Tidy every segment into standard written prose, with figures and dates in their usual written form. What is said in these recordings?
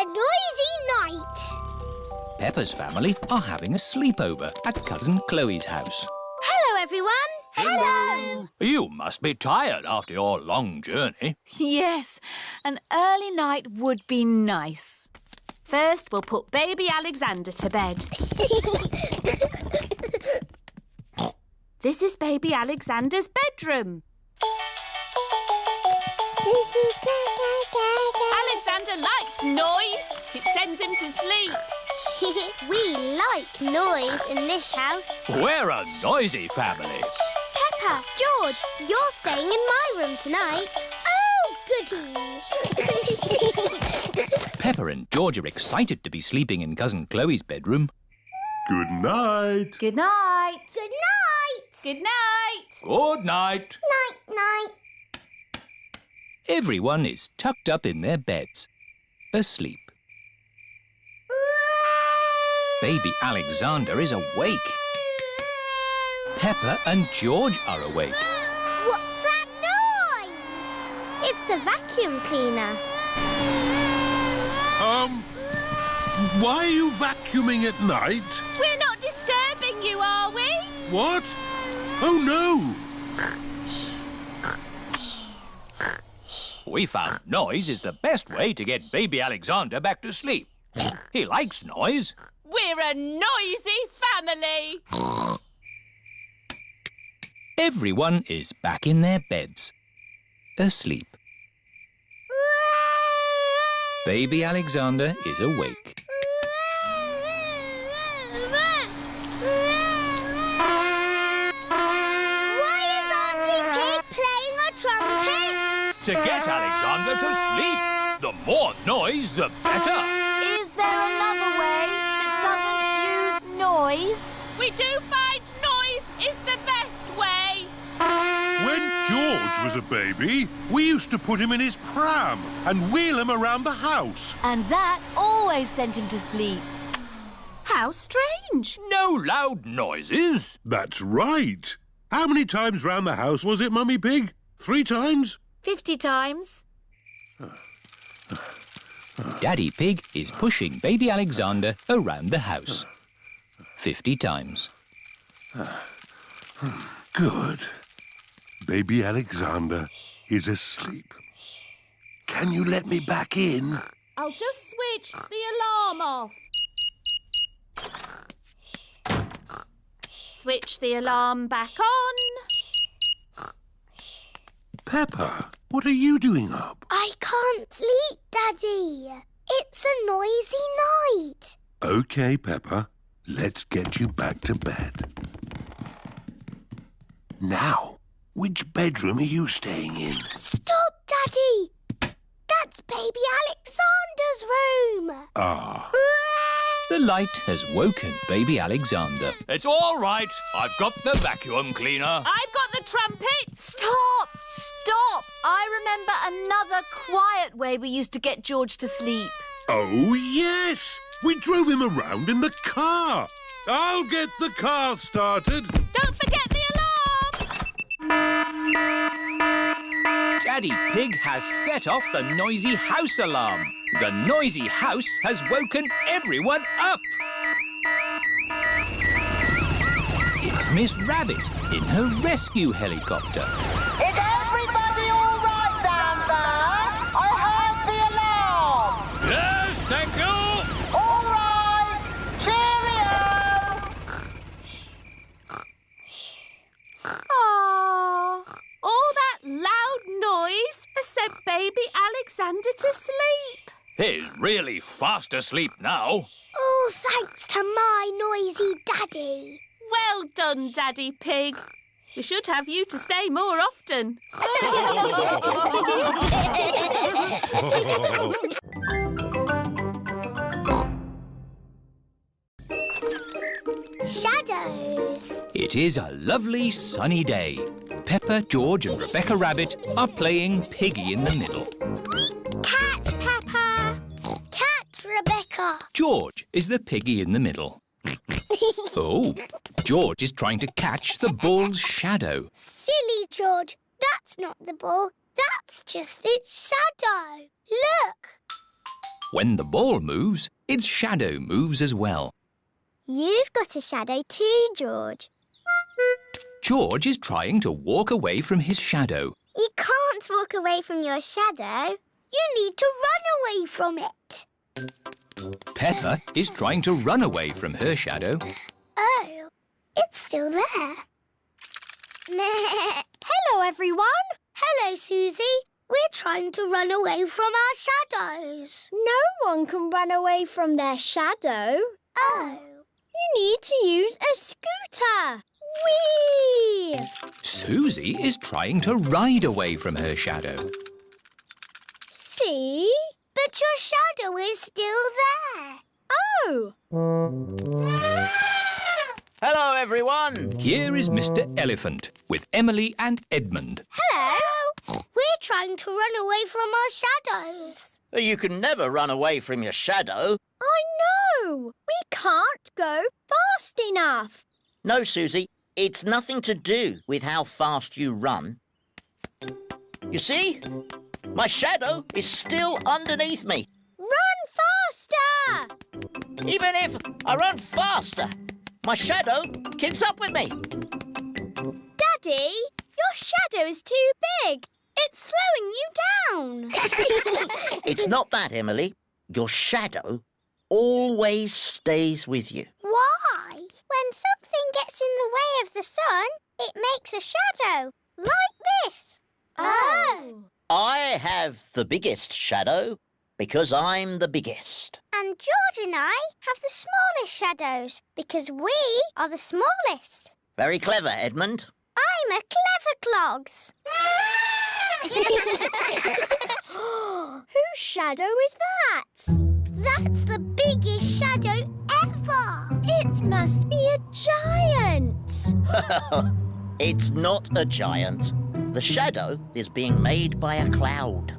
noisy night. Peppa's family are having a sleepover at Cousin Chloe's house. Hello, everyone. Hello. You must be tired after your long journey. Yes, an early night would be nice. First, we'll put baby Alexander to bed. This is baby Alexander's bedroom. Alexander likes noise. It sends him to sleep. We like noise in this house. We're a noisy family. Peppa, George, you're staying in my room tonight. Oh, goody. Peppa and George are excited to be sleeping in Cousin Chloe's bedroom. Good night. Good night. Good night. Good night. Good night. Night. Everyone is tucked up in their beds, asleep. Baby Alexander is awake. Peppa and George are awake. What's that noise? It's the vacuum cleaner. Why are you vacuuming at night? We're not disturbing you, are we? What? Oh, no. We found noise is the best way to get baby Alexander back to sleep. He likes noise. We're a noisy family. Everyone is back in their beds, asleep. Baby Alexander is awake. Why is Auntie Pig playing a trumpet? To get Alexander to sleep. The more noise, the better. Is there another way that doesn't use noise? We do find noise is the best way. When George was a baby, we used to put him in his pram and wheel him around the house. And that always sent him to sleep. How strange. No loud noises. That's right. How many times round the house was it, Mummy Pig? 3 times? 50 times. Daddy Pig is pushing baby Alexander around the house. 50 times. Good. Baby Alexander is asleep. Can you let me back in? I'll just switch the alarm off. Switch the alarm back on. Peppa, what are you doing up? I can't sleep, Daddy. It's a noisy night. OK, Peppa. Let's get you back to bed. Now, which bedroom are you staying in? Stop, Daddy. That's baby Alexander's room. Ah. The light has woken baby Alexander. It's all right. I've got the vacuum cleaner. I've got the trumpet. Stop! Stop! I remember another quiet way we used to get George to sleep. Oh, yes. We drove him around in the car. I'll get the car started. Don't forget the alarm. Daddy Pig has set off the noisy house alarm. The noisy house has woken everyone up. It's Miss Rabbit in her rescue helicopter. Is everybody all right down there? I heard the alarm. Yes, thank you. All right. Cheerio. Aww. All that loud noise has sent baby Alexander to sleep. He's really fast asleep now. Oh, thanks to my noisy Daddy. Well done, Daddy Pig. We should have you to stay more often. Shadows. It is a lovely sunny day. Peppa, George and Rebecca Rabbit are playing Piggy in the middle. Cat Peppa. Cat Rebecca. George is the piggy in the middle. Oh, George is trying to catch the ball's shadow. Silly George. That's not the ball. That's just its shadow. Look. When the ball moves, its shadow moves as well. You've got a shadow too, George. George is trying to walk away from his shadow. You can't walk away from your shadow. You need to run away from it. Peppa is trying to run away from her shadow. Oh, it's still there. Hello, everyone. Hello, Suzy. We're trying to run away from our shadows. No one can run away from their shadow. Oh. You need to use a scooter. Whee! Suzy is trying to ride away from her shadow. See? But your shadow is still there. Oh! Hello, everyone. Here is Mr. Elephant with Emily and Edmund. Hello. We're trying to run away from our shadows. You can never run away from your shadow. I know. We can't go fast enough. No, Suzy, it's nothing to do with how fast you run. You see? My shadow is still underneath me. Run faster! Even if I run faster, my shadow keeps up with me. Daddy, your shadow is too big. It's slowing you down. It's not that, Emily. Your shadow always stays with you. Why? When something gets in the way of the sun, it makes a shadow, like this. Oh. I have the biggest shadow because I'm the biggest. And George and I have the smallest shadows because we are the smallest. Very clever, Edmund. I'm a clever clogs. Whose shadow is that? That's the biggest shadow ever. It must be a giant. It's not a giant. The shadow is being made by a cloud.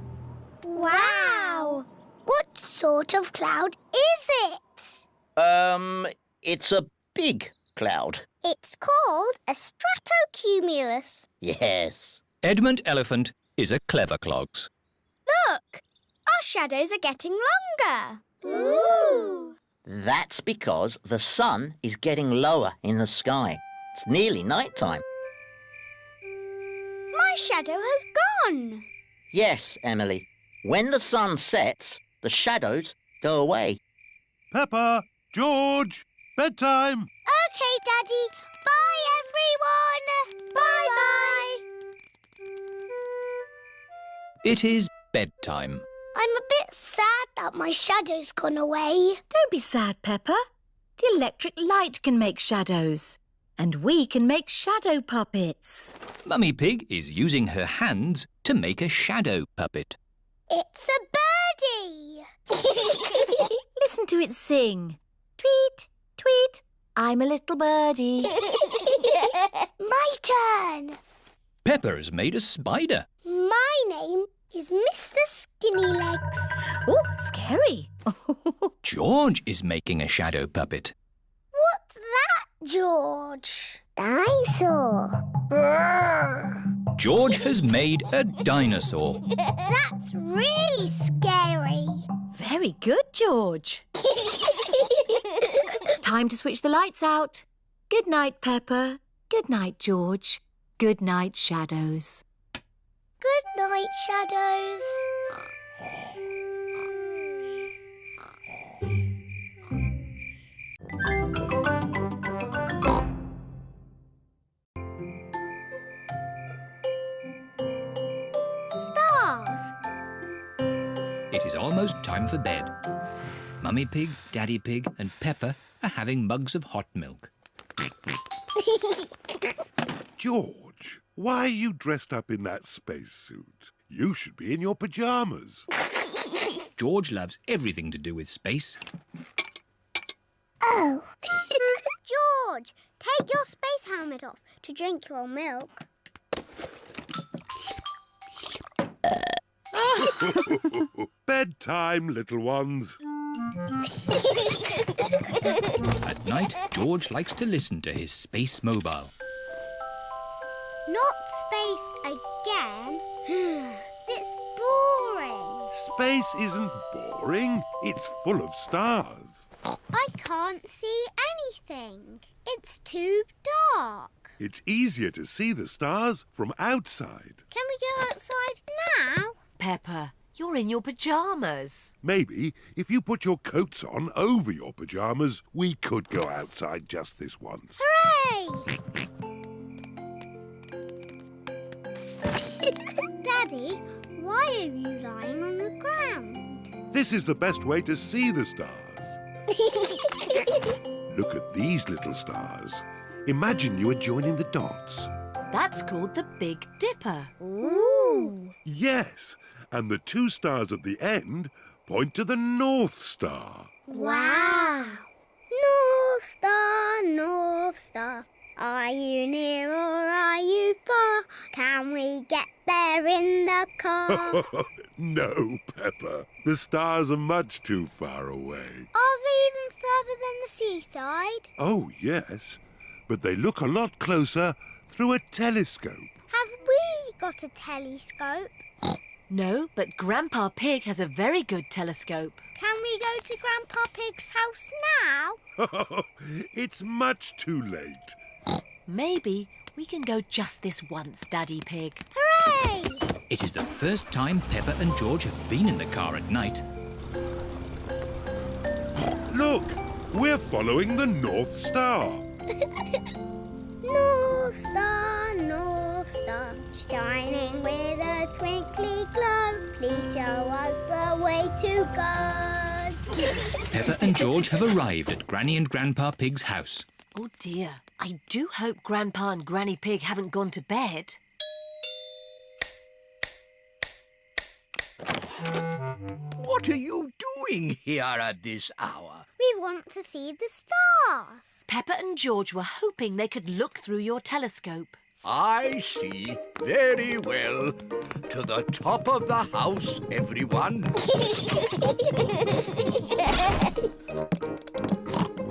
Wow. What sort of cloud is it? It's a big cloud. It's called a stratocumulus. Yes. Edmund Elephant is a clever clogs. Look, our shadows are getting longer. Ooh. That's because the sun is getting lower in the sky. It's nearly night time. My shadow has gone. Yes, Emily. When the sun sets, the shadows go away. Peppa, George, bedtime. OK, Daddy. Bye, everyone. Bye-bye. It is bedtime. I'm a bit sad that my shadow's gone away. Don't be sad, Peppa. The electric light can make shadows. And we can make shadow puppets. Mummy Pig is using her hands to make a shadow puppet. It's a birdie. Listen to it sing. Tweet, tweet, I'm a little birdie. My turn. Peppa has made a spider. My name is Mr. Skinny Legs. Oh, scary. George is making a shadow puppet. What's that, George? Dinosaur. Brrr. George has made a dinosaur. That's really scary. Very good, George. Time to switch the lights out. Good night, Peppa. Good night, George. Good night, shadows. Good night, shadows. Stars. It is almost time for bed. Mummy Pig, Daddy Pig and Peppa are having mugs of hot milk. George, why are you dressed up in that spacesuit? You should be in your pyjamas. George loves everything to do with space. Oh. George, take your space helmet off to drink your milk. Bedtime, little ones. At night, George likes to listen to his space mobile. Not space again. It's boring. Space isn't boring. It's full of stars. I can't see anything. It's too dark. It's easier to see the stars from outside. Can we go outside now? Peppa, you're in your pyjamas. Maybe if you put your coats on over your pyjamas, we could go outside just this once. Hooray! Daddy, why are you lying on the ground? This is the best way to see the stars. Look at these little stars. Imagine you are joining the dots. That's called the Big Dipper. Ooh! Yes, and the two stars at the end point to the North Star. Wow! North Star, North Star, are you near or are you far? Can we get there in the car? No, Peppa. The stars are much too far away. Are they even further than the seaside? Oh, yes, but they look a lot closer through a telescope. Have we got a telescope? No, but Grandpa Pig has a very good telescope. Can we go to Grandpa Pig's house now? It's much too late. Maybe we can go just this once, Daddy Pig. Hooray! It is the first time Peppa and George have been in the car at night. Look, we're following the North Star. North Star, shining with a twinkly glow. Please show us the way to go. Peppa and George have arrived at Granny and Grandpa Pig's house. Oh dear, I do hope Grandpa and Granny Pig haven't gone to bed. What are you doing here at this hour? We want to see the stars. Peppa and George were hoping they could look through your telescope. I see. Very well. To the top of the house, everyone.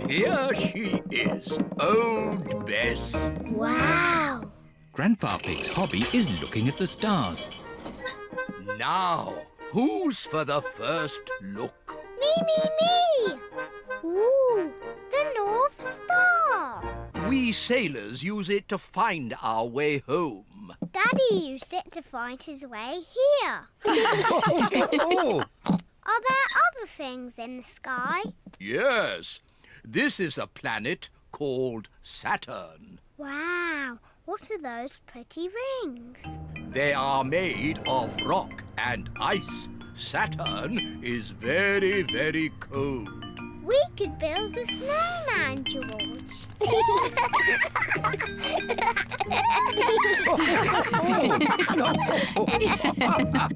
Here she is, old Bess. Wow! Grandpa Pig's hobby is looking at the stars. Now, who's for the first look? Me! Ooh, the North Star. We sailors use it to find our way home. Daddy used it to find his way here. Oh, Are there other things in the sky? yes. This is a planet called Saturn. Wow, what are those pretty rings? They are made of rock and ice. Saturn is very, very cold. We could build a snowman, George.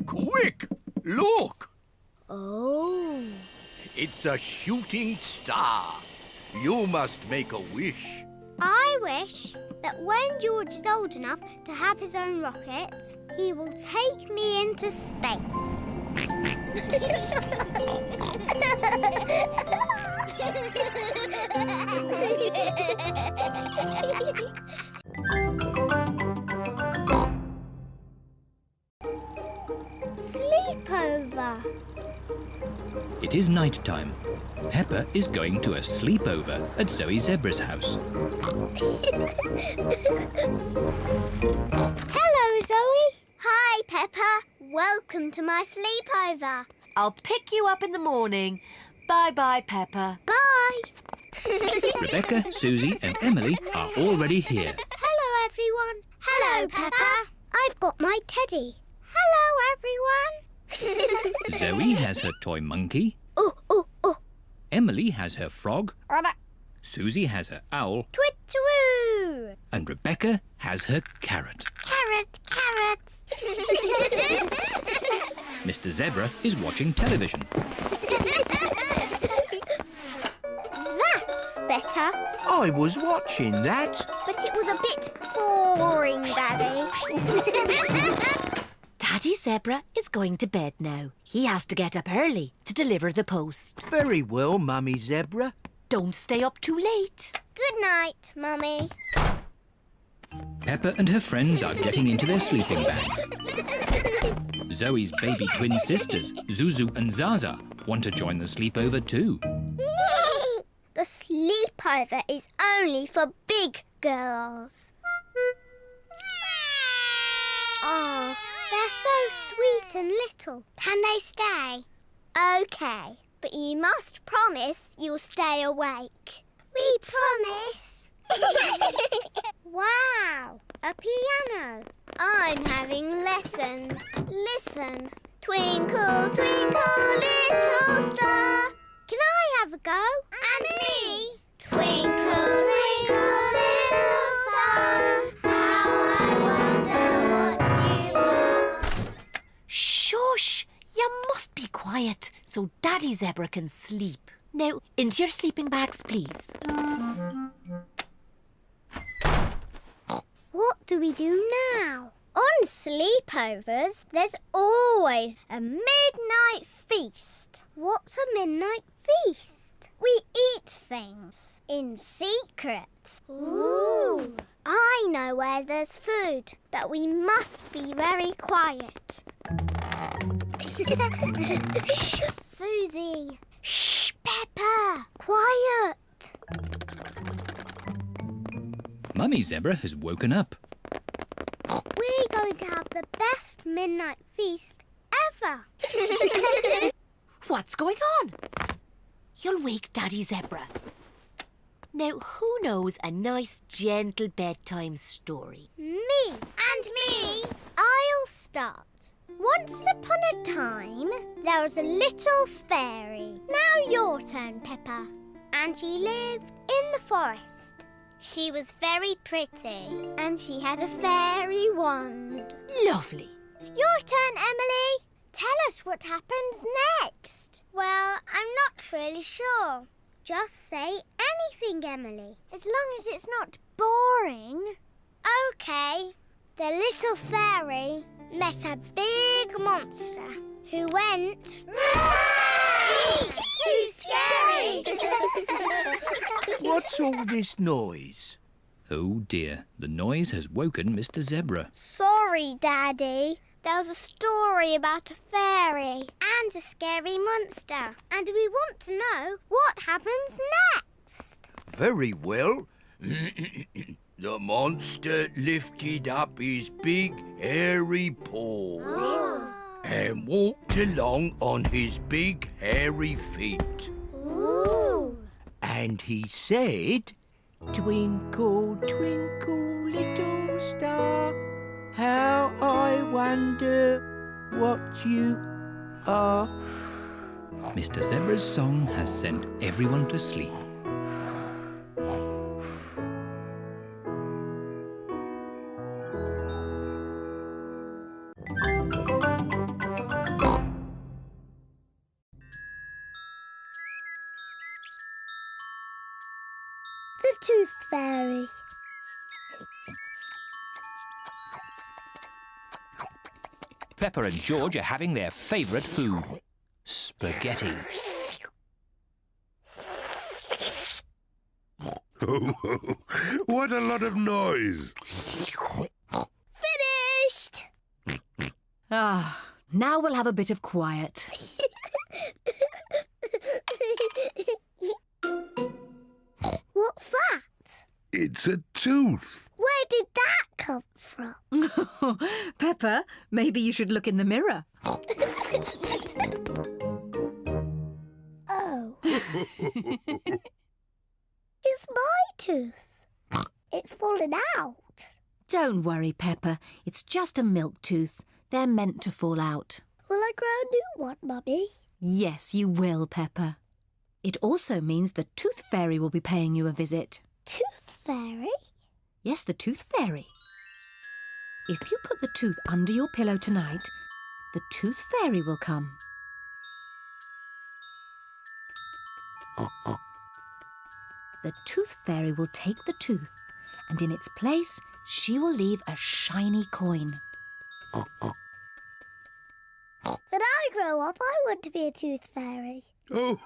Quick, look! Oh. It's a shooting star. You must make a wish. I wish that when George is old enough to have his own rocket, he will take me into space. Sleepover. It is night time. Peppa is going to a sleepover at Zoe Zebra's house. Hello, Zoe. Hi, Peppa. Welcome to my sleepover. I'll pick you up in the morning. Bye-bye, Peppa. Bye. Rebecca, Suzy and Emily are already here. Hello, everyone. Hello, Peppa. I've got my teddy. Hello, everyone. Zoe has her toy monkey. Oh. Emily has her frog. Suzy has her owl. Twit-twoo. And Rebecca has her carrot. Carrot. Mr. Zebra is watching television. That's better. I was watching that. But it was a bit boring, Daddy. Daddy Zebra is going to bed now. He has to get up early to deliver the post. Very well, Mummy Zebra. Don't stay up too late. Good night, Mummy. Peppa and her friends are getting into their sleeping bag. Zoe's baby twin sisters, Zuzu and Zaza, want to join the sleepover too. The sleepover is only for big girls. Oh, they're so sweet and little. Can they stay? OK, but you must promise you'll stay awake. We promise. Wow, a piano. I'm having lessons. Listen. Twinkle, twinkle, little star. Can I have a go? And me. Twinkle, twinkle, little star. How I wonder what you are. Shush! You must be quiet so Daddy Zebra can sleep. Now, into your sleeping bags, please. What do we do now? On sleepovers, there's always a midnight feast. What's a midnight feast? We eat things in secret. Ooh! I know where there's food, but we must be very quiet. Shh, Suzy. Shh, Peppa. Quiet. Mummy Zebra has woken up. We're going to have the best midnight feast ever. What's going on? You'll wake Daddy Zebra. Now, who knows a nice, gentle bedtime story? Me. And me. I'll start. Once upon a time, there was a little fairy. Now your turn, Peppa. And she lived in the forest. She was very pretty, and she had a fairy wand. Lovely. Your turn, Emily. Tell us what happens next. Well, I'm not really sure. Just say anything, Emily, as long as it's not boring. OK. The little fairy met a big monster who went... Too scary! What's all this noise? Oh dear, the noise has woken Mr. Zebra. Sorry, Daddy. There was a story about a fairy and a scary monster, and we want to know what happens next. Very well. The monster lifted up his big, hairy paws and walked along on his big, hairy feet. Ooh. And he said, "Twinkle, twinkle, little star, how I wonder what you are." Mr. Zebra's song has sent everyone to sleep. The Tooth Fairy. Peppa and George are having their favourite food, spaghetti. What a lot of noise! Finished! Ah, now we'll have a bit of quiet. What's that? It's a tooth. Where did that come from? Peppa, maybe you should look in the mirror. Oh. It's my tooth. It's fallen out. Don't worry, Peppa. It's just a milk tooth. They're meant to fall out. Will I grow a new one, Mummy? Yes, you will, Peppa. It also means the Tooth Fairy will be paying you a visit. Tooth Fairy? Yes, the Tooth Fairy. If you put the tooth under your pillow tonight, the Tooth Fairy will come. The Tooth Fairy will take the tooth, and in its place, she will leave a shiny coin. When I grow up, I want to be a tooth fairy. Oh,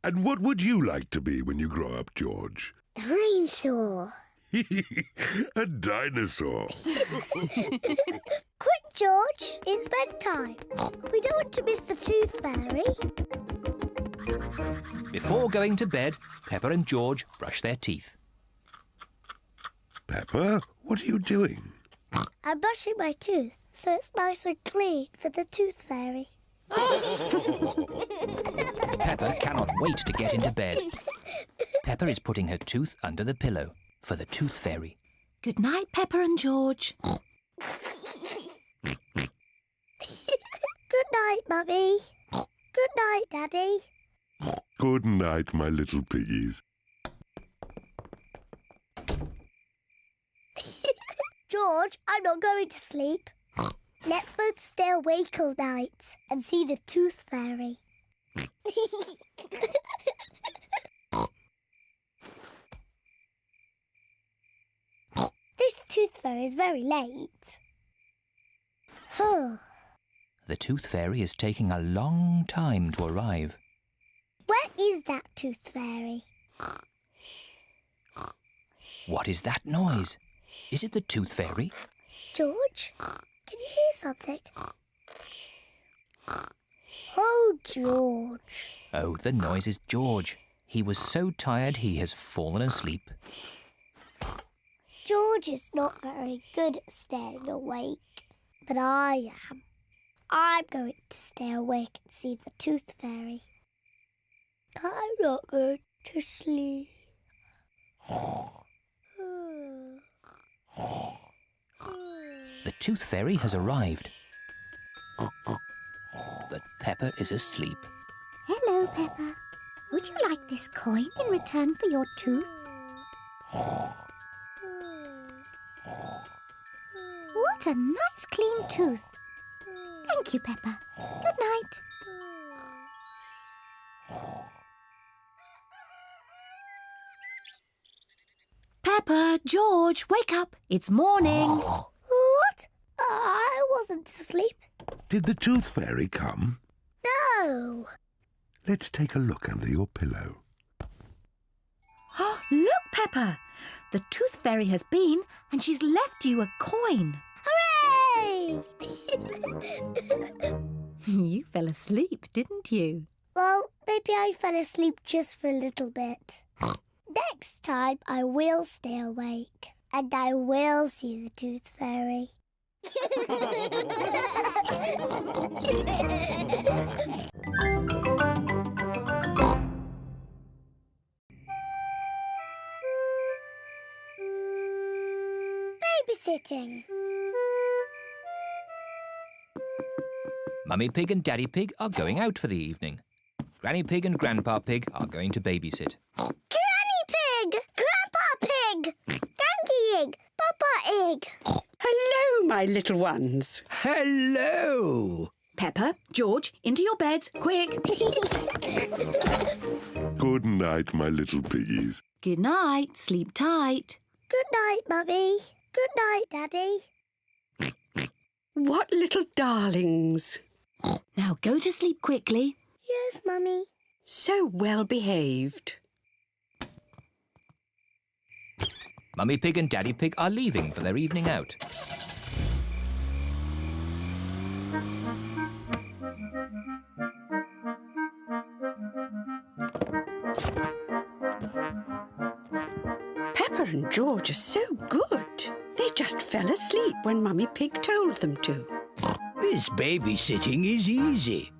and what would you like to be when you grow up, George? Dinosaur. A dinosaur. Quick, George. It's bedtime. We don't want to miss the Tooth Fairy. Before going to bed, Peppa and George brush their teeth. Peppa, what are you doing? I'm brushing my tooth so it's nice and clean for the Tooth Fairy. Peppa cannot wait to get into bed. Peppa is putting her tooth under the pillow for the Tooth Fairy. Good night, Peppa and George. Good night, Mummy. Good night, Daddy. Good night, my little piggies. George, I'm not going to sleep. Let's both stay awake all night and see the Tooth Fairy. This Tooth Fairy is very late. The Tooth Fairy is taking a long time to arrive. Where is that Tooth Fairy? What is that noise? Is it the Tooth Fairy? George, can you hear something? Oh, George. Oh, the noise is George. He was so tired he has fallen asleep. George is not very good at staying awake, but I am. I'm going to stay awake and see the Tooth Fairy. But I'm not going to sleep. The Tooth Fairy has arrived. But Peppa is asleep. Hello, Peppa. Would you like this coin in return for your tooth? What a nice clean tooth. Thank you, Peppa. Good night. Peppa, George, wake up. It's morning. What? I wasn't asleep. Did the Tooth Fairy come? No. Let's take a look under your pillow. Look, Peppa. The Tooth Fairy has been and she's left you a coin. Hooray! You fell asleep, didn't you? Well, maybe I fell asleep just for a little bit. Next time I will stay awake and I will see the Tooth Fairy. Babysitting. Mummy Pig and Daddy Pig are going out for the evening. Granny Pig and Grandpa Pig are going to babysit. Granny Pig! Grandpa Pig! Granky Egg! Papa Egg! Hello, my little ones. Hello! Peppa, George, into your beds, quick. Good night, my little piggies. Good night, sleep tight. Good night, Mummy. Good night, Daddy. What little darlings. Now go to sleep quickly. Yes, Mummy. So well behaved. Mummy Pig and Daddy Pig are leaving for their evening out. Peppa and George are so good. They just fell asleep when Mummy Pig told them to. This babysitting is easy.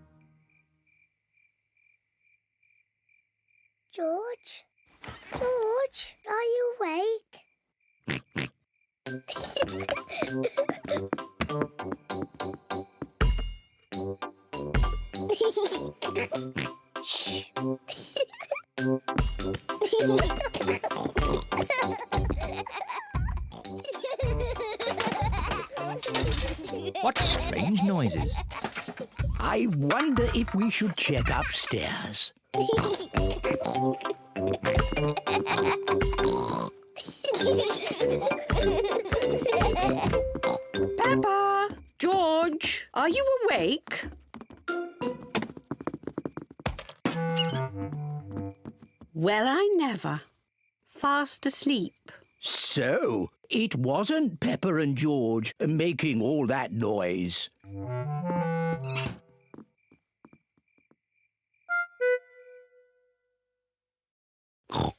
George? George, are you awake? Shh. What strange noises. I wonder if we should check upstairs. Peppa! George, are you awake? Well, I never. Fast asleep. So, it wasn't Peppa and George making all that noise.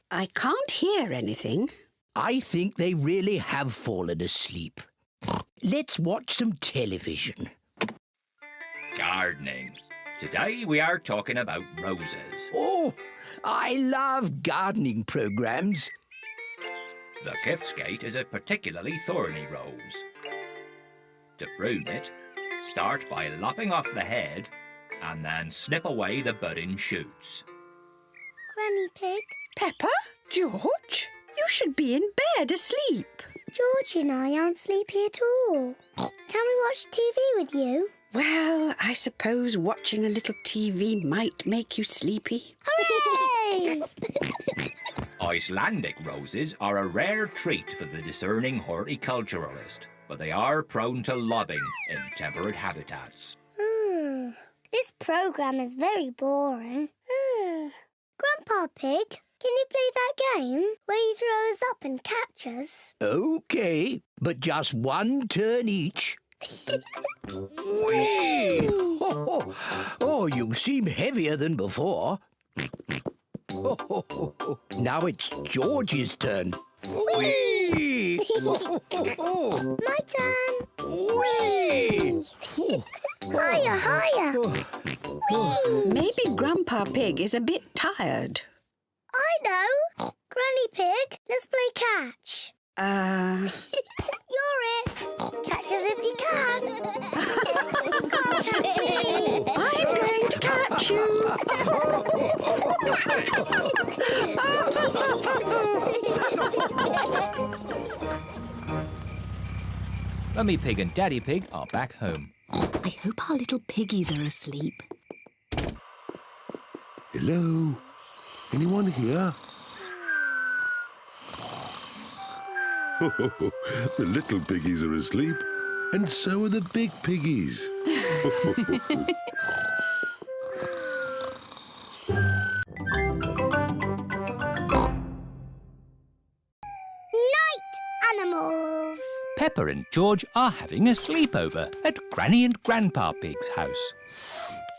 I can't hear anything. I think they really have fallen asleep. Let's watch some television. Gardening. Today we are talking about roses. Oh, I love gardening programmes. The Giftsgate is a particularly thorny rose. To prune it, start by lopping off the head and then snip away the budding shoots. Granny Pig. Peppa? George? You should be in bed asleep. George and I aren't sleepy at all. Can we watch TV with you? Well, I suppose watching a little TV might make you sleepy. Hooray! Icelandic roses are a rare treat for the discerning horticulturalist, but they are prone to lobbing in temperate habitats. This programme is very boring. Grandpa Pig, can you play that game where you throw us up and catch us? OK, but just one turn each. Whee! Oh, you seem heavier than before. Now it's George's turn. Whee! My turn. Whee! Higher, higher. Whee! Maybe Grandpa Pig is a bit tired. I know. Granny Pig, let's play catch. You're it. Catch us if you can. Can't catch me. I'm going to catch you. Mummy Pig and Daddy Pig are back home. I hope our little piggies are asleep. Hello? Anyone here? The little piggies are asleep, and so are the big piggies. Night animals. Peppa and George are having a sleepover at Granny and Grandpa Pig's house.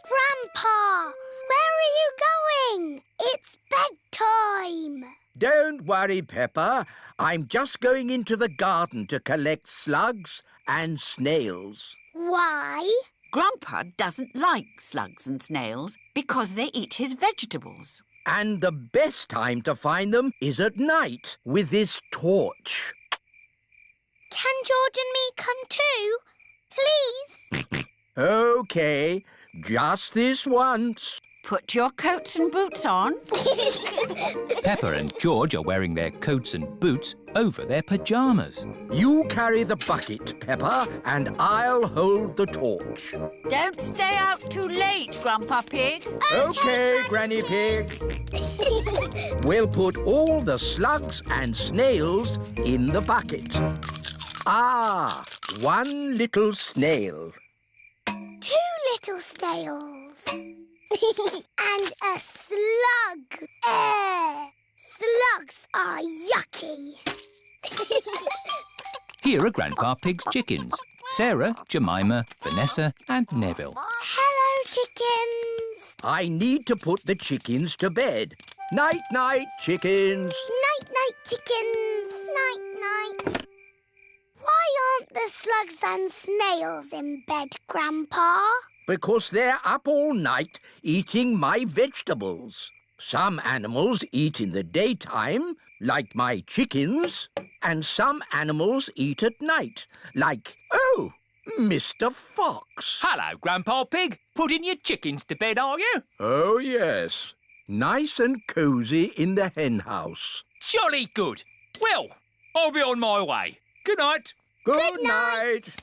Grandpa, where are you going? It's bedtime. Don't worry, Peppa. I'm just going into the garden to collect slugs and snails. Why? Grandpa doesn't like slugs and snails because they eat his vegetables. And the best time to find them is at night with this torch. Can George and me come too? Please? OK, just this once. Put your coats and boots on. Peppa and George are wearing their coats and boots over their pyjamas. You carry the bucket, Peppa, and I'll hold the torch. Don't stay out too late, Grandpa Pig. OK, Granny Pig. We'll put all the slugs and snails in the bucket. Ah, one little snail. 2 little snails. And a slug. Slugs are yucky. Here are Grandpa Pig's chickens. Sarah, Jemima, Vanessa and Neville. Hello, chickens. I need to put the chickens to bed. Night-night, chickens. Night-night, chickens. Night-night. Why aren't the slugs and snails in bed, Grandpa? Because they're up all night eating my vegetables. Some animals eat in the daytime, like my chickens, and some animals eat at night, like, Mr. Fox. Hello, Grandpa Pig. Putting your chickens to bed, are you? Oh, yes. Nice and cosy in the hen house. Jolly good. Well, I'll be on my way. Good night. Good night.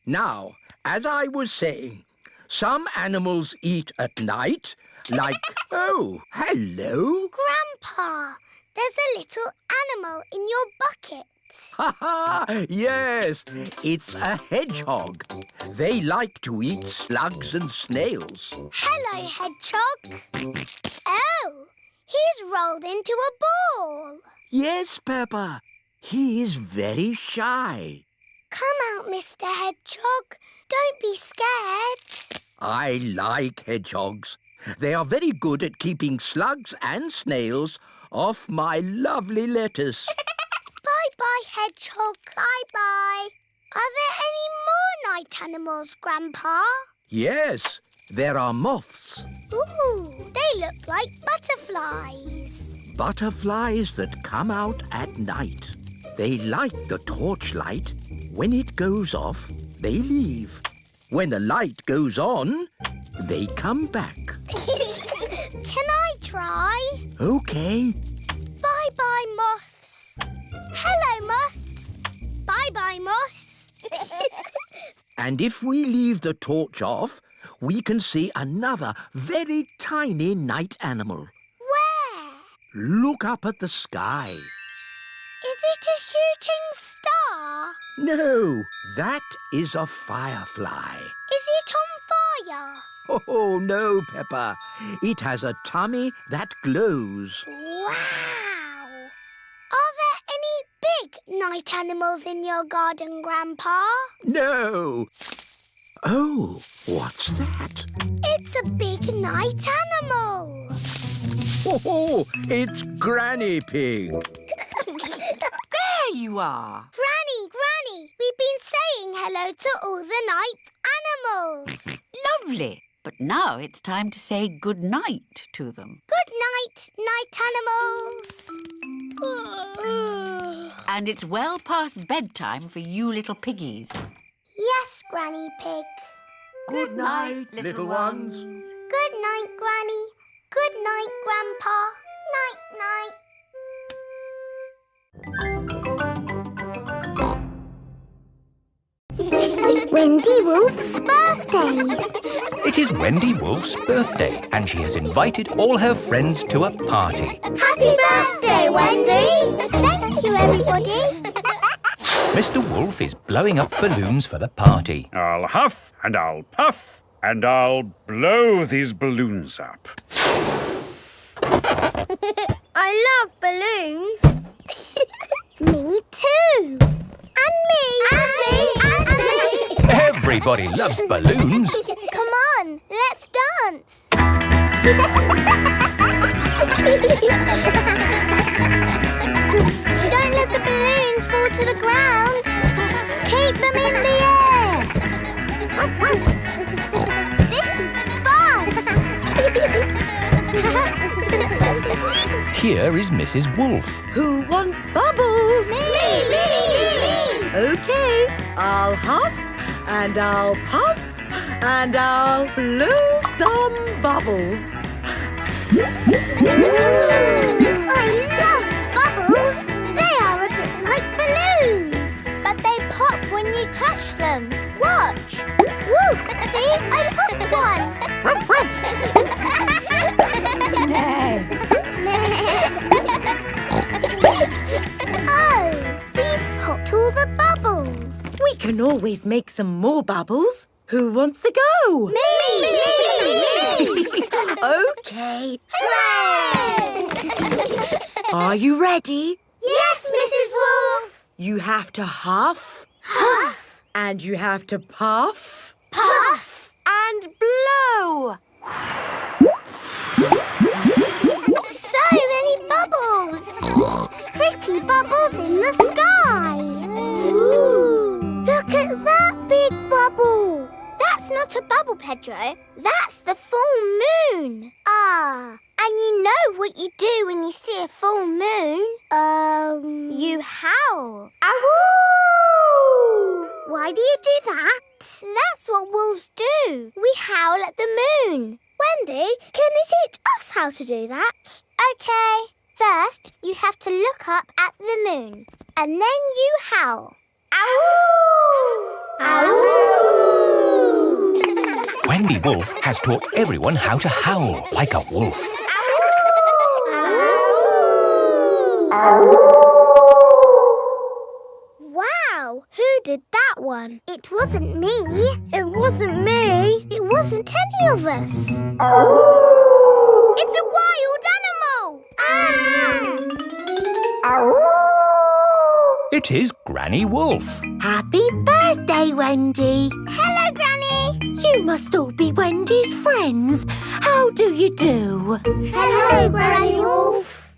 Now, as I was saying, some animals eat at night, like... Oh, hello. Grandpa, there's a little animal in your bucket. Ha ha! Yes, it's a hedgehog. They like to eat slugs and snails. Hello, hedgehog. Oh, he's rolled into a ball. Yes, Peppa. He is very shy. Come out, Mr. Hedgehog. Don't be scared. I like hedgehogs. They are very good at keeping slugs and snails off my lovely lettuce. Bye-bye, Hedgehog. Bye-bye. Are there any more night animals, Grandpa? Yes, there are moths. Ooh, they look like butterflies. Butterflies that come out at night. They like the torchlight. When it goes off, they leave. When the light goes on, they come back. Can I try? OK. Bye-bye, moths. Hello, moths. Bye-bye, moths. And if we leave the torch off, we can see another very tiny night animal. Where? Look up at the sky. Is it a shooting star? No, that is a firefly. Is it on fire? Oh, no, Peppa. It has a tummy that glows. Wow! Are there any big night animals in your garden, Grandpa? No. Oh, what's that? It's a big night animal. Oh, it's Granny Pig. There you are. Granny, we've been saying hello to all the night animals. Lovely. But now it's time to say good night to them. Good night, night animals. And it's well past bedtime for you little piggies. Yes, Granny Pig. Good night, little ones. Good night, Granny. Good night, Grandpa. Night-night. Wendy Wolf's birthday. It is Wendy Wolf's birthday and she has invited all her friends to a party. Happy birthday, Wendy. Thank you, everybody. Mr. Wolf is blowing up balloons for the party. I'll huff and I'll puff and I'll blow these balloons up. I love balloons. Me too. And me. And me. And me. Everybody loves balloons. Come on, let's dance. Don't let the balloons fall to the ground. Keep them in the air. This is fun. Here is Mrs. Wolf. Who wants bubbles? Me. OK, I'll huff and I'll puff and I'll blow some bubbles. I love bubbles. They are a bit like balloons, but they pop when you touch them. Watch. Woo! See, I popped one. Oh, we've popped all the bubbles. We can always make some more bubbles. Who wants to go? Me! OK. Hooray! Are you ready? Yes, Mrs. Wolf. You have to huff. Huff. And you have to puff. Puff. And blow. So many bubbles. Pretty bubbles in the sky. Ooh. Look at that big bubble. That's not a bubble, Pedro. That's the full moon. Ah, and you know what you do when you see a full moon? You howl. Ow! Why do you do that? That's what wolves do. We howl at the moon. Wendy, can you teach us how to do that? OK. First, you have to look up at the moon. And then you howl. Ow! Ow! Wendy Wolf has taught everyone how to howl like a wolf. Wow, who did that one? It wasn't me. It wasn't me. It wasn't any of us. It's a wild animal. It is Granny Wolf. Happy birthday, Wendy. Hello, Granny. You must all be Wendy's friends. How do you do? Hello, Granny Wolf.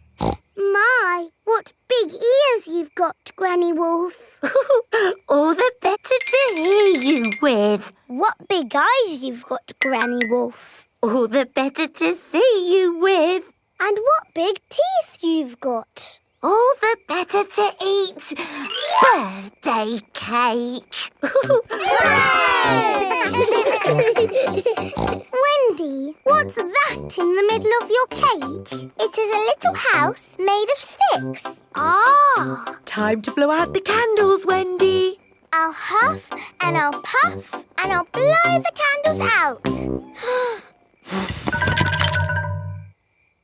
My, what big ears you've got, Granny Wolf. All the better to hear you with. What big eyes you've got, Granny Wolf. All the better to see you with. And what big teeth you've got. All the better to eat birthday cake. Wendy, what's that in the middle of your cake? It is a little house made of sticks. Ah! Time to blow out the candles, Wendy. I'll huff and I'll puff and I'll blow the candles out.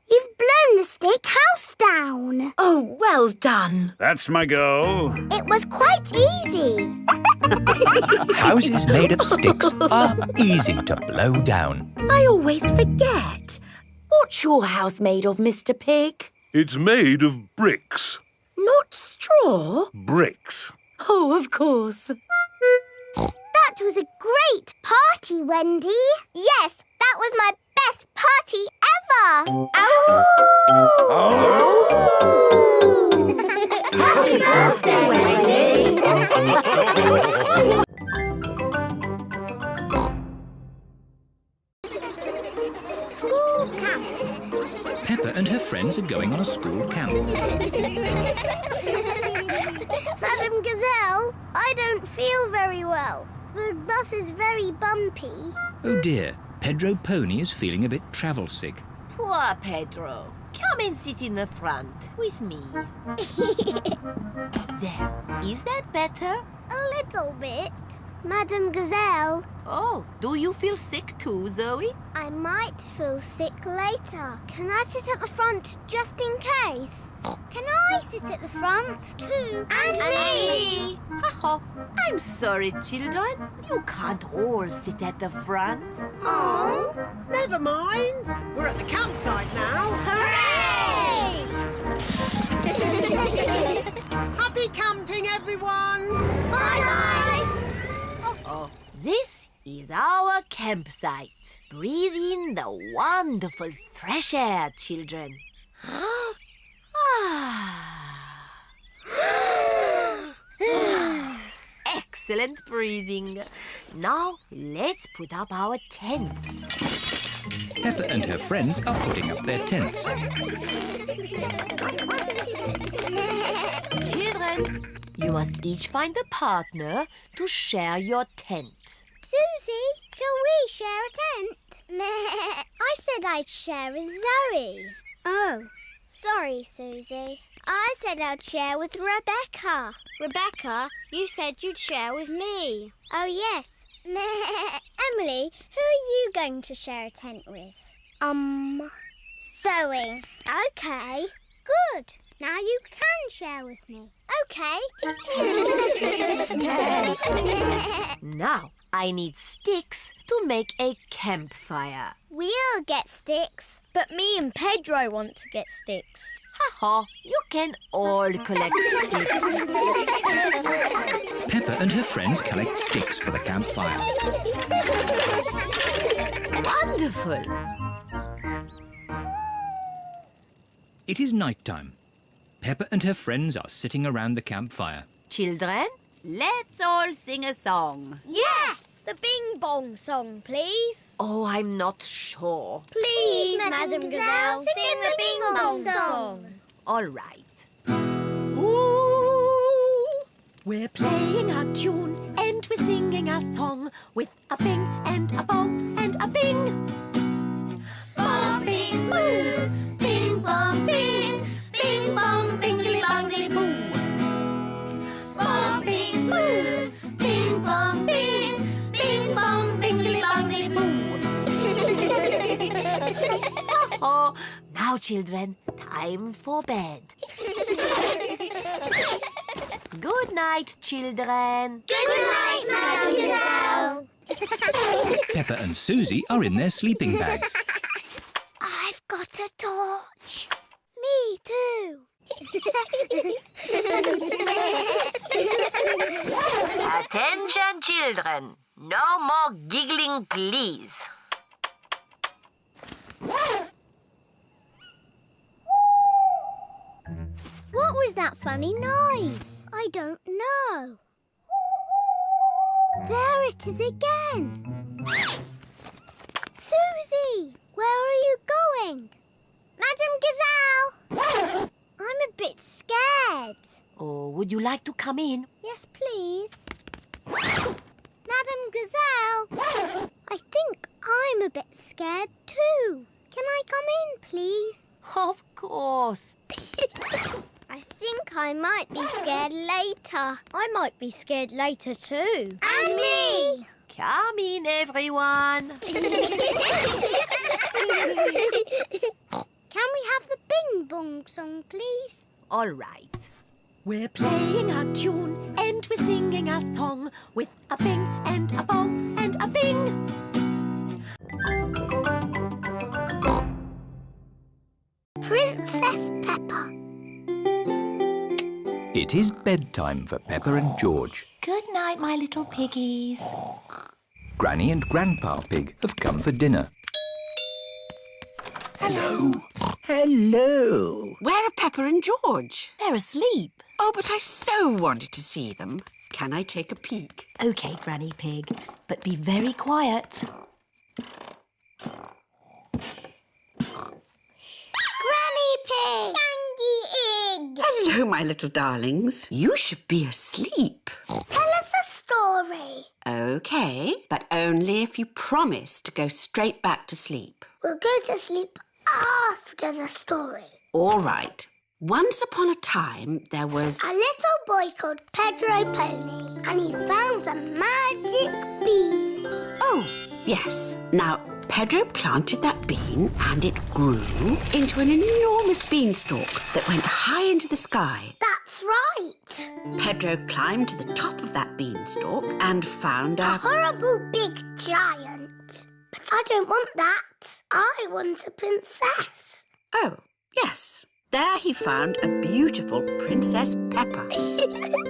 You've blown the stick house down. Oh, well done. That's my goal. It was quite easy. Houses made of sticks are easy to blow down. I always forget. What's your house made of, Mr. Pig? It's made of bricks. Not straw? Bricks. Oh, of course. That was a great party, Wendy. Yes, that was my best party ever. Happy birthday, Wendy. School camp. Peppa and her friends are going on a school camp. Madam Gazelle, I don't feel very well. The bus is very bumpy. Oh dear, Pedro Pony is feeling a bit travel sick. Poor Pedro. Come and sit in the front with me. There. Is that better? A little bit. Madam Gazelle. Oh, do you feel sick too, Zoe? I might feel sick later. Can I sit at the front just in case? Can I sit at the front too? And me! Oh, I'm sorry, children. You can't all sit at the front. Oh. Never mind. We're at the campsite now. Hooray! Happy camping, everyone. Bye-bye. Oh, this is our campsite. Breathe in the wonderful fresh air, children. Excellent breathing. Now, let's put up our tents. Peppa and her friends are putting up their tents. Children, you must each find a partner to share your tent. Suzy, shall we share a tent? I said I'd share with Zoe. Oh, sorry, Suzy. I said I'd share with Rebecca. Rebecca, you said you'd share with me. Oh, yes. Emily, who are you going to share a tent with? Zoe. Okay, good. Now you can share with me. Okay. Now, I need sticks to make a campfire. We'll get sticks. But me and Pedro want to get sticks. Ha-ha, you can all collect sticks. Peppa and her friends collect sticks for the campfire. Wonderful. It is night time. Peppa and her friends are sitting around the campfire. Children, let's all sing a song. Yes! The Bing Bong song, please. Oh, I'm not sure. Please, Madam Gazelle, sing the Bing Bong song. All right. Ooh, we're playing a tune and we're singing a song with a bing and a bong and a bing. Bong, bing, boo. Bing, bong, bing. Bing, bong, bingly, bongly, boo. Bong, bing, boo. Bing, bong, bing. Bing, bong, bingly, bongly, boo. Oh, now, children, time for bed. Good night, children. Good night, Madam Gazelle. Peppa and Suzy are in their sleeping bags. I've got a torch. Me too. children. No more giggling, please. What was that funny noise? I don't know. There it is again. Suzy, where are you going? Madam Gazelle! I'm a bit scared. Oh, would you like to come in? Yes, please. Madam Gazelle, I think I'm a bit scared too. Can I come in, please? Of course. I think I might be scared later. I might be scared later too. And me! Come in, everyone. Can we have the Bing Bong song, please? All right. We're playing a tune and we're singing a song with a bing and a bong and a bing. Princess Peppa. It is bedtime for Peppa and George. Good night, my little piggies. Granny and Grandpa Pig have come for dinner. Hello. Hello. Where are Peppa and George? They're asleep. Oh, but I so wanted to see them. Can I take a peek? OK, Granny Pig, but be very quiet. Granny Pig! Gangy Egg! Hello, my little darlings. You should be asleep. Tell us a story. OK, but only if you promise to go straight back to sleep. We'll go to sleep after the story. All right. Once upon a time, there was a little boy called Pedro Pony, and he found a magic bean. Oh, yes. Now, Pedro planted that bean and it grew into an enormous beanstalk that went high into the sky. That's right. Pedro climbed to the top of that beanstalk and found a horrible big giant. But I don't want that. I want a princess. Oh, yes. There he found a beautiful Princess Peppa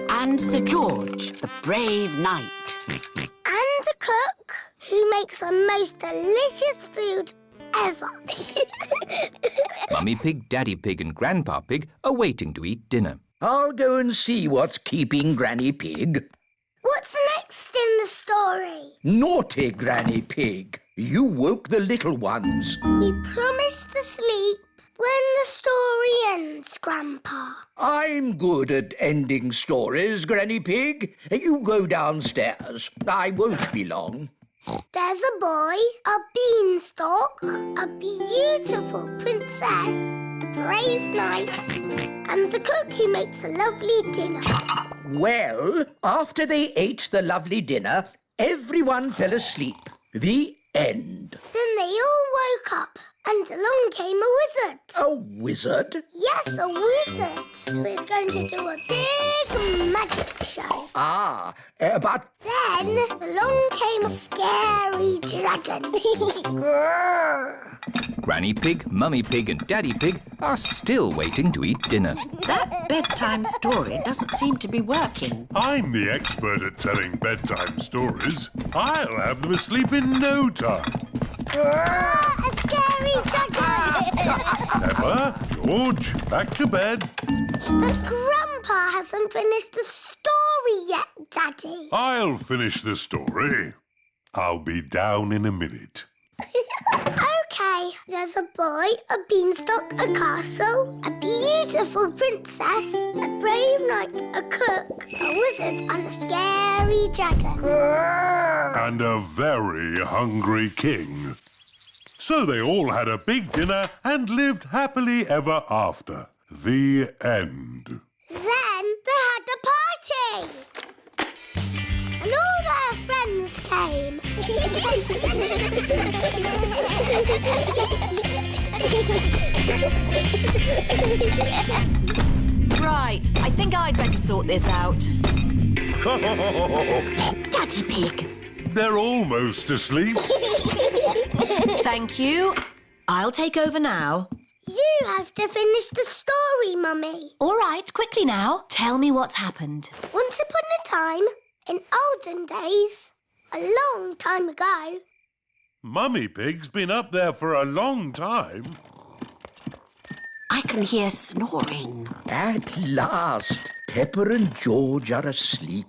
and Sir George, the brave knight. And a cook who makes the most delicious food ever. Mummy Pig, Daddy Pig and Grandpa Pig are waiting to eat dinner. I'll go and see what's keeping Granny Pig. What's next in the story? Naughty Granny Pig. You woke the little ones. We promised to sleep when the story ends, Grandpa. I'm good at ending stories, Granny Pig. You go downstairs. I won't be long. There's a boy, a beanstalk, a beautiful princess, a brave knight, and a cook who makes a lovely dinner. Well, after they ate the lovely dinner, everyone fell asleep. The end. Then they all woke up, and along came a wizard. A wizard? Yes, a wizard who is going to do a big magic show. But... Then along came a scary dragon. Granny Pig, Mummy Pig and Daddy Pig are still waiting to eat dinner. That bedtime story doesn't seem to be working. I'm the expert at telling bedtime stories. I'll have them asleep in no time. A scary dragon! Peppa, George, back to bed. But Grandpa hasn't finished the story yet, Daddy. I'll finish the story. I'll be down in a minute. OK, there's a boy, a beanstalk, a castle, a beautiful princess, a brave knight, a cook, a wizard and a scary dragon. And a very hungry king. So they all had a big dinner and lived happily ever after. The end. Then they had a party. And all their friends came. Right, I think I'd better sort this out. Daddy Pig. They're almost asleep. Thank you. I'll take over now. You have to finish the story, Mummy. All right, quickly now. Tell me what's happened. Once upon a time, in olden days, a long time ago. Mummy Pig's been up there for a long time. I can hear snoring. At last, Peppa and George are asleep.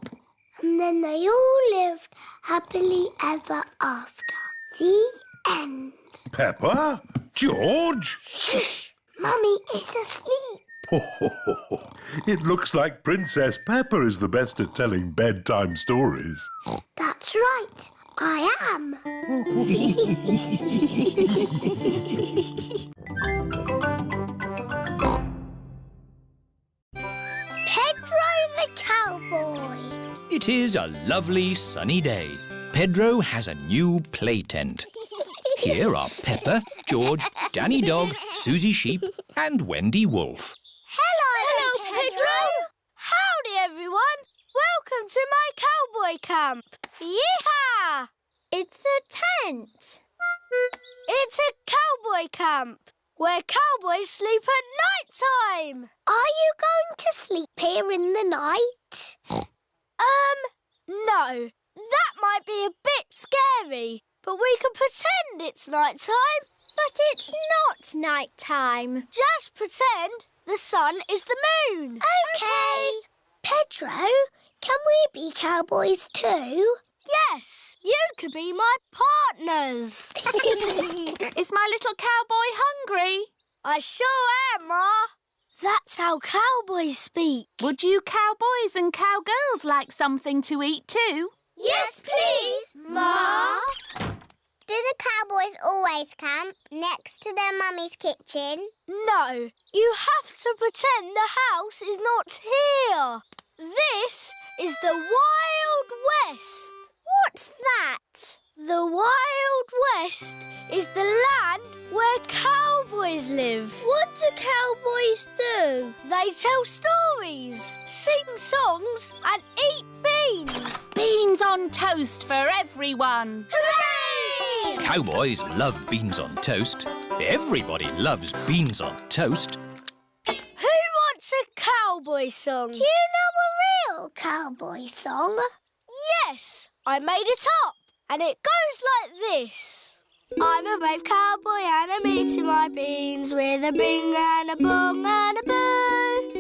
And then they all lived happily ever after. The end. Peppa? George? Shush! Mummy is asleep. It looks like Princess Peppa is the best at telling bedtime stories. That's right. I am. Pedro the cowboy. It is a lovely sunny day. Pedro has a new play tent. Here are Peppa, George, Danny Dog, Suzy Sheep and Wendy Wolf. Hello, Pedro. Howdy, everyone. Welcome to my cowboy camp. Yeehaw! It's a tent. It's a cowboy camp where cowboys sleep at night time. Are you going to sleep here in the night? No. That might be a bit scary, but we can pretend it's night time. But it's not night time. Just pretend the sun is the moon. Okay. Pedro, can we be cowboys too? Yes, you could be my partners. Is my little cowboy hungry? I sure am, Ma. That's how cowboys speak. Would you cowboys and cowgirls like something to eat too? Yes, please, Ma. Do the cowboys always camp next to their mummy's kitchen? No, you have to pretend the house is not here. This is the Wild West. What's that? The Wild West is the land where cowboys live. What do cowboys do? They tell stories, sing songs and eat beans. Beans on toast for everyone. Hooray! Cowboys love beans on toast. Everybody loves beans on toast. Who wants a cowboy song? Do you know a real cowboy song? Yes, I made it up. And it goes like this. I'm a brave cowboy and I'm eating my beans with a bing and a bong and a boo.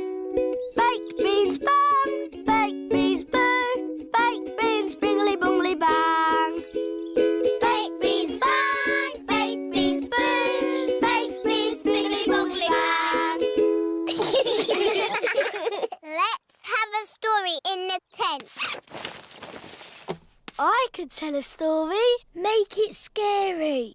Baked beans bang, baked beans boo, baked beans bingly bongly bang. Baked beans bang, baked beans boo, baked beans bingly bongly bang. Let's have a story in the tent. I could tell a story. Make it scary.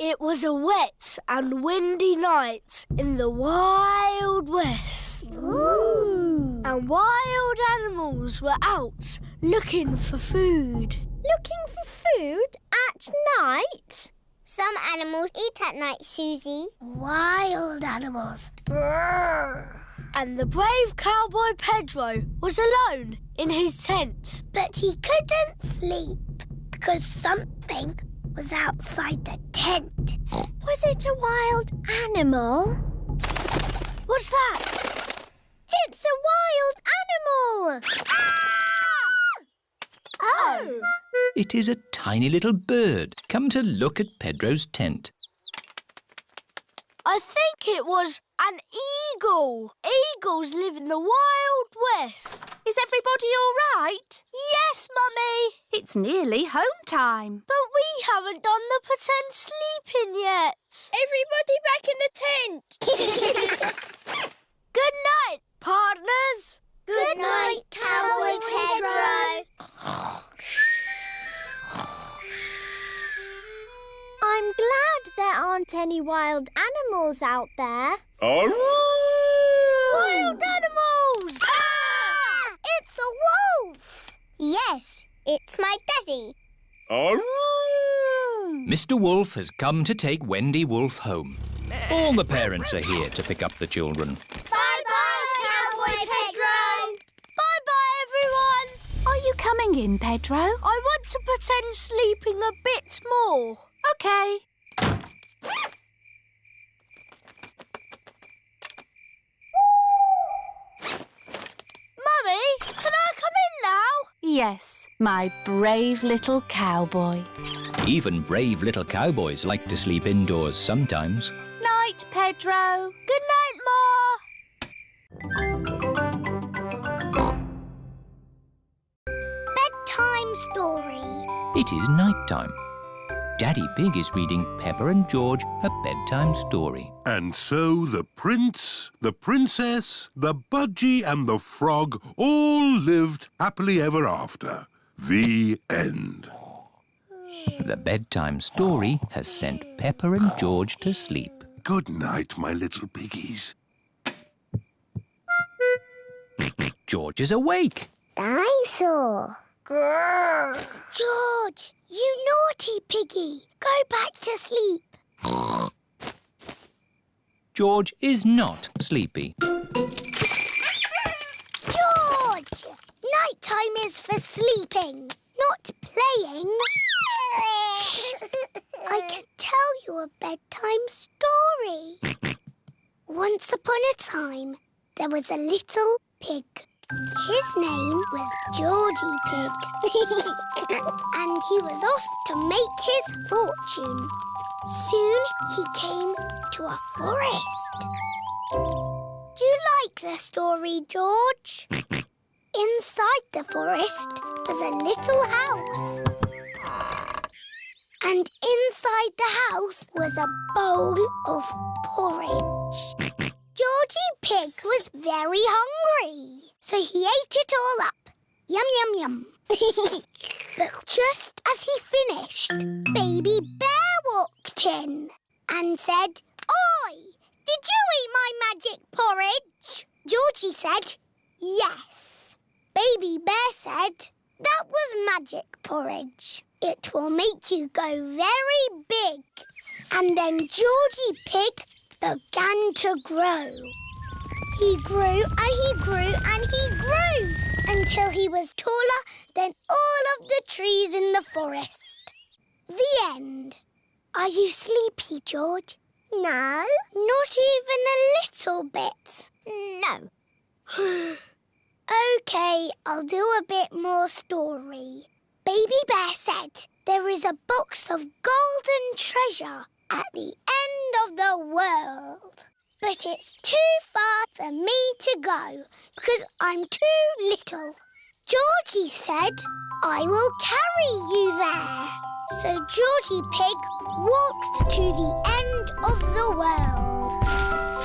It was a wet and windy night in the Wild West. Ooh. And wild animals were out looking for food. Looking for food at night? Some animals eat at night, Suzy. Wild animals. Brrr. And the brave cowboy Pedro was alone in his tent. But he couldn't sleep because something was outside the tent. Was it a wild animal? What's that? It's a wild animal! Ah! Oh! It is a tiny little bird come to look at Pedro's tent. I think it was an eagle. Eagles live in the Wild West. Is everybody all right? Yes, Mummy. It's nearly home time. But we haven't done the pretend sleeping yet. Everybody back in the tent. Good night, partners. Good night, Cowboy Pedro. I'm glad there aren't any wild animals out there. Wild animals! Ah! It's a wolf! Yes, it's my daddy. Mr. Wolf has come to take Wendy Wolf home. All the parents are here to pick up the children. Bye-bye, Cowboy Pedro. Bye-bye, everyone. Are you coming in, Pedro? I want to pretend sleeping a bit more. OK. Mummy, can I come in now? Yes. My brave little cowboy. Even brave little cowboys like to sleep indoors sometimes. Night, Pedro. Good night, Ma. Bedtime story. It is night time. Daddy Pig is reading Peppa and George a bedtime story. And so the prince, the princess, the budgie and the frog all lived happily ever after. The end. The bedtime story has sent Peppa and George to sleep. Good night, my little piggies. George is awake. Dinosaur. Grrr. George, you naughty piggy. Go back to sleep. George is not sleepy. George! Nighttime is for sleeping, not playing. Shh. I can tell you a bedtime story. Once upon a time, there was a little pig. His name was Georgie Pig. And he was off to make his fortune. Soon he came to a forest. Do you like the story, George? Inside the forest was a little house. And inside the house was a bowl of porridge. Georgie Pig was very hungry, so he ate it all up. Yum, yum, yum. But just as he finished, Baby Bear walked in and said, "Oi, did you eat my magic porridge?" Georgie said, "Yes." Baby Bear said, "That was magic porridge. It will make you go very big." And then Georgie Pig began to grow. He grew and he grew and he grew until he was taller than all of the trees in the forest. The end. Are you sleepy, George? No. Not even a little bit? No. OK, I'll do a bit more story. Baby Bear said there is a box of golden treasure at the end of the world. But it's too far for me to go because I'm too little. Georgie said, "I will carry you there." So Georgie Pig walked to the end of the world.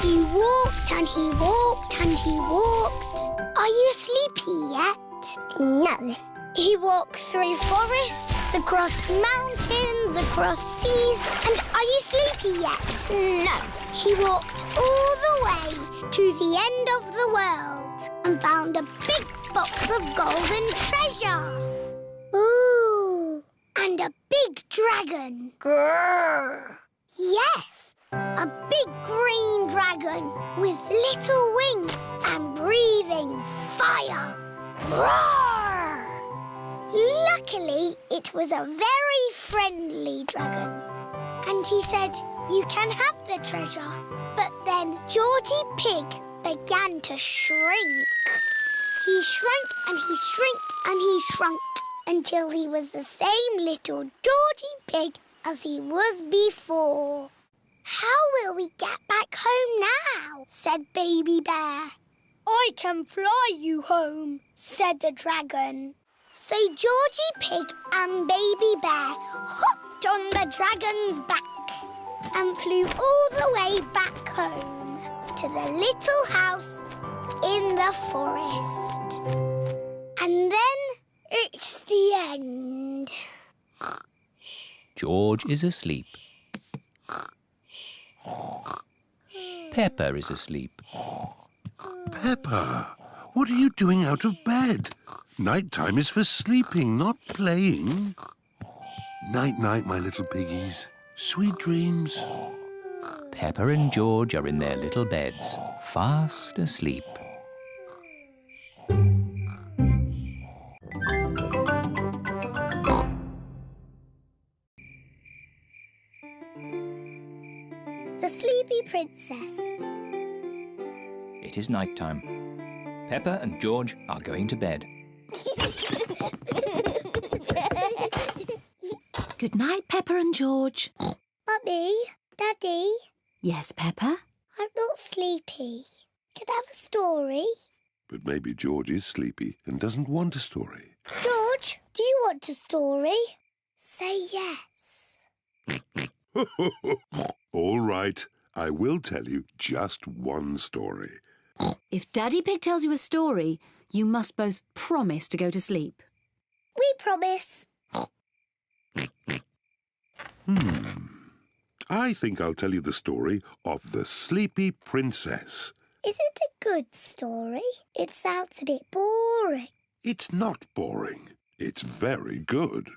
He walked and he walked and he walked. Are you sleepy yet? No. He walked through forests, across mountains, across seas. And are you sleepy yet? No. He walked all the way to the end of the world and found a big box of golden treasure. Ooh. And a big dragon. Grrr. Yes, a big green dragon with little wings and breathing fire. Roar! Luckily, it was a very friendly dragon. And he said, "You can have the treasure." But then Georgie Pig began to shrink. He shrank and he shrinked and he shrunk until he was the same little Georgie Pig as he was before. "How will we get back home now?" said Baby Bear. "I can fly you home," said the dragon. So Georgie Pig and Baby Bear hopped on the dragon's back and flew all the way back home to the little house in the forest. And then it's the end. George is asleep. Peppa is asleep. Peppa, what are you doing out of bed? Nighttime is for sleeping, not playing. Night-night, my little piggies. Sweet dreams. Peppa and George are in their little beds, fast asleep. The Sleepy Princess. It is night time. Peppa and George are going to bed. Good night, Peppa and George. Mummy, Daddy, Yes, Peppa? I'm not sleepy. Can I have a story? But maybe George is sleepy and doesn't want a story. George, do you want a story? Say yes. All right, I will tell you just one story. If Daddy Pig tells you a story, you must both promise to go to sleep. We promise. I think I'll tell you the story of the Sleepy Princess. Is it a good story? It sounds a bit boring. It's not boring. It's very good.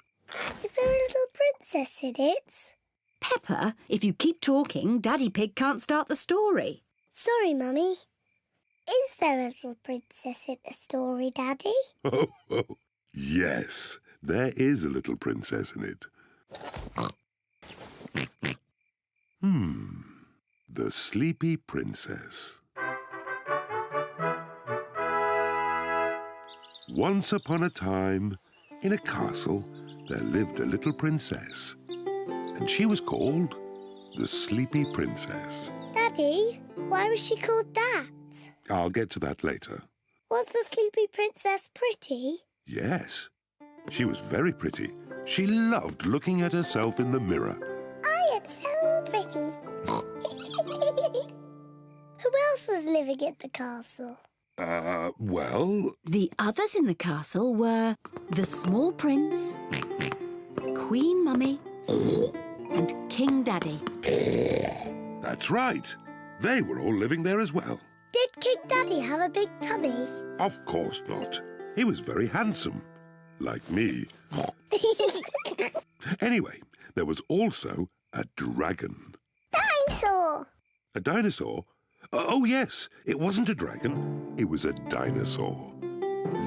Is there a little princess in it? Peppa, if you keep talking, Daddy Pig can't start the story. Sorry, Mummy. Is there a little princess in the story, Daddy? Oh, yes, there is a little princess in it. The Sleepy Princess. Once upon a time, in a castle, there lived a little princess, and she was called the Sleepy Princess. Daddy, why was she called that? I'll get to that later. Was the Sleepy Princess pretty? Yes, she was very pretty. She loved looking at herself in the mirror. I am so pretty. Who else was living in the castle? Well... The others in the castle were the small prince, Queen Mummy, and King Daddy. That's right. They were all living there as well. Did King Daddy have a big tummy? Of course not. He was very handsome. Like me. Anyway, there was also a dragon. Dinosaur! A dinosaur? Oh, yes. It wasn't a dragon. It was a dinosaur.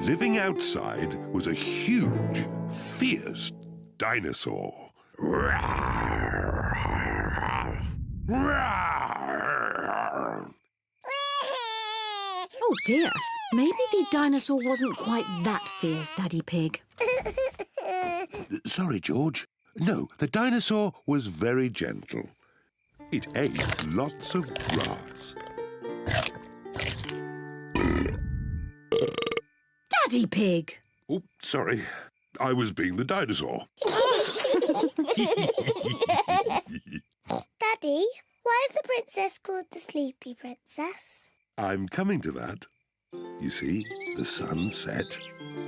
Living outside was a huge, fierce dinosaur. Oh dear, maybe the dinosaur wasn't quite that fierce, Daddy Pig. Sorry, George. No, the dinosaur was very gentle. It ate lots of grass. Daddy Pig! Oh, sorry. I was being the dinosaur. Daddy, why is the princess called the Sleepy Princess? I'm coming to that. You see, the sun set,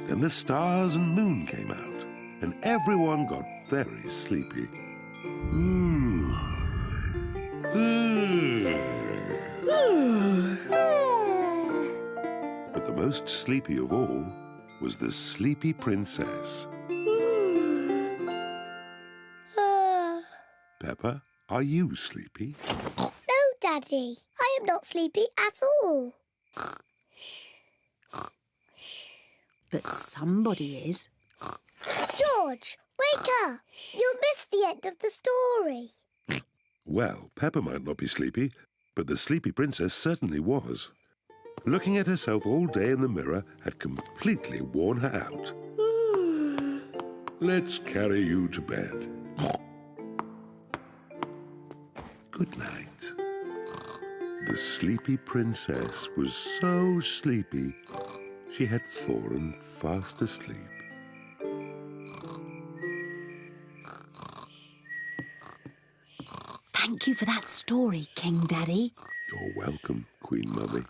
then the stars and moon came out, and everyone got very sleepy. But the most sleepy of all was the Sleepy Princess. Peppa, are you sleepy? No, Daddy. I am not sleepy at all. But somebody is. George, wake up. You'll miss the end of the story. Well, Peppa might not be sleepy, but the Sleepy Princess certainly was. Looking at herself all day in the mirror had completely worn her out. Let's carry you to bed. Good night. The Sleepy Princess was so sleepy, she had fallen fast asleep. Thank you for that story, King Daddy. You're welcome, Queen Mummy.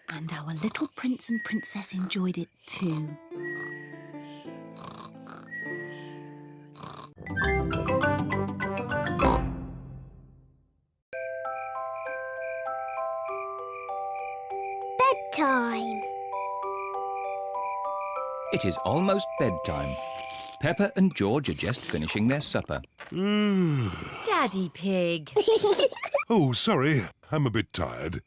And our little prince and princess enjoyed it too. Bedtime. It is almost bedtime. Peppa and George are just finishing their supper. Daddy Pig. Oh, sorry. I'm a bit tired.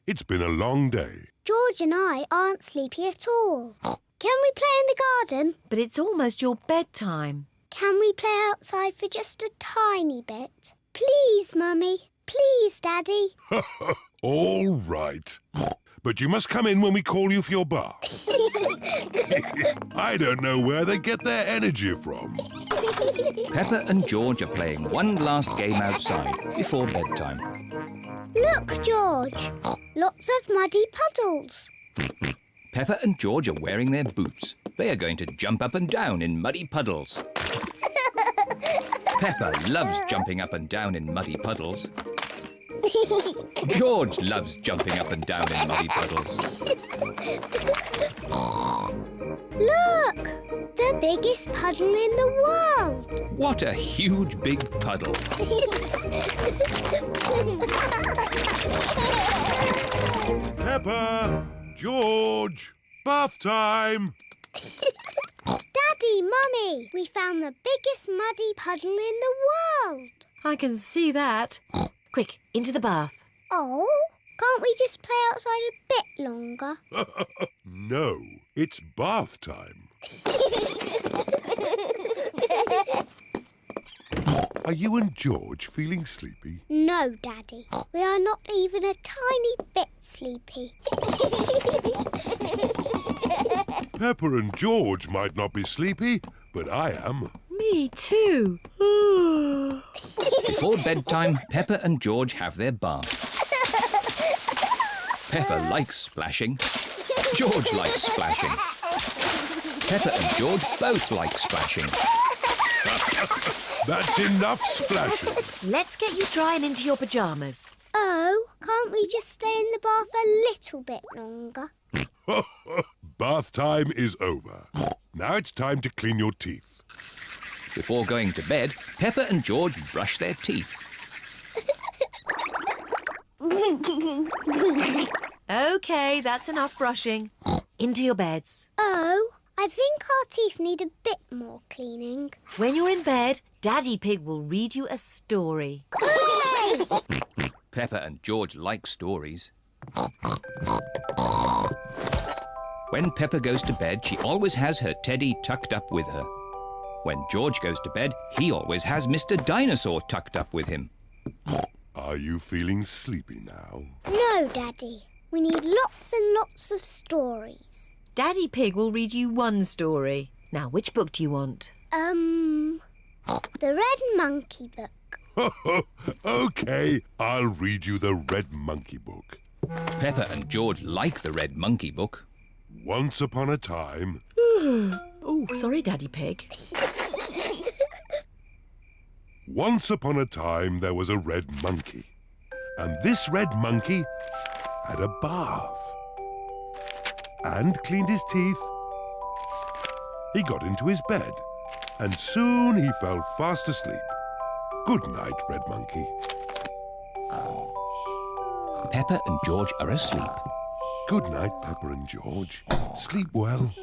It's been a long day. George and I aren't sleepy at all. Can we play in the garden? But it's almost your bedtime. Can we play outside for just a tiny bit? Please, Mummy. Please, Daddy. All right. but you must come in when we call you for your bath. I don't know where they get their energy from. Peppa and George are playing one last game outside before bedtime. Look, George. Lots of muddy puddles. Peppa and George are wearing their boots. They are going to jump up and down in muddy puddles. Peppa loves jumping up and down in muddy puddles. George loves jumping up and down in muddy puddles. Look! The biggest puddle in the world. What a huge big puddle. Peppa! George! Bath time! Daddy, Mummy, we found the biggest muddy puddle in the world. I can see that. Quick, into the bath. Oh, can't we just play outside a bit longer? No, it's bath time. Are you and George feeling sleepy? No, Daddy. We are not even a tiny bit sleepy. Peppa and George might not be sleepy, but I am. Me too. Before bedtime, Peppa and George have their bath. Peppa likes splashing. George likes splashing. Peppa and George both like splashing. That's enough splashing. Let's get you dry and into your pyjamas. Oh, can't we just stay in the bath a little bit longer? Bath time is over. Now it's time to clean your teeth. Before going to bed, Peppa and George brush their teeth. OK, that's enough brushing. Into your beds. Oh, I think our teeth need a bit more cleaning. When you're in bed, Daddy Pig will read you a story. Hooray! Peppa and George like stories. When Peppa goes to bed, she always has her teddy tucked up with her. When George goes to bed, he always has Mr. Dinosaur tucked up with him. Are you feeling sleepy now? No, Daddy. We need lots and lots of stories. Daddy Pig will read you one story. Now, which book do you want? The Red Monkey book. OK, I'll read you the Red Monkey book. Peppa and George like the Red Monkey book. Once upon a time... Oh, sorry, Daddy Pig. Once upon a time, there was a red monkey. And this red monkey had a bath. And cleaned his teeth. He got into his bed. And soon he fell fast asleep. Good night, Red Monkey. Peppa and George are asleep. Good night, Peppa and George. Sleep well.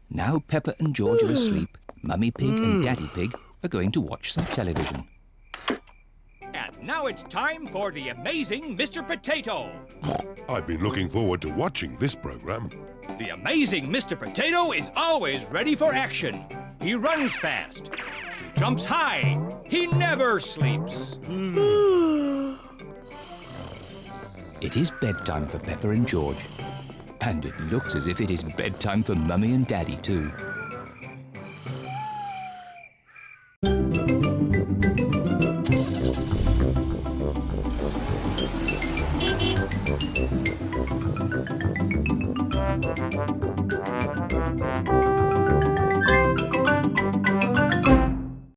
Now Peppa and George are asleep, Mummy Pig and Daddy Pig are going to watch some television. And now it's time for the amazing Mr. Potato. I've been looking forward to watching this programme. The amazing Mr. Potato is always ready for action. He runs fast. He jumps high. He never sleeps. It is bedtime for Peppa and George. And it looks as if it is bedtime for Mummy and Daddy too.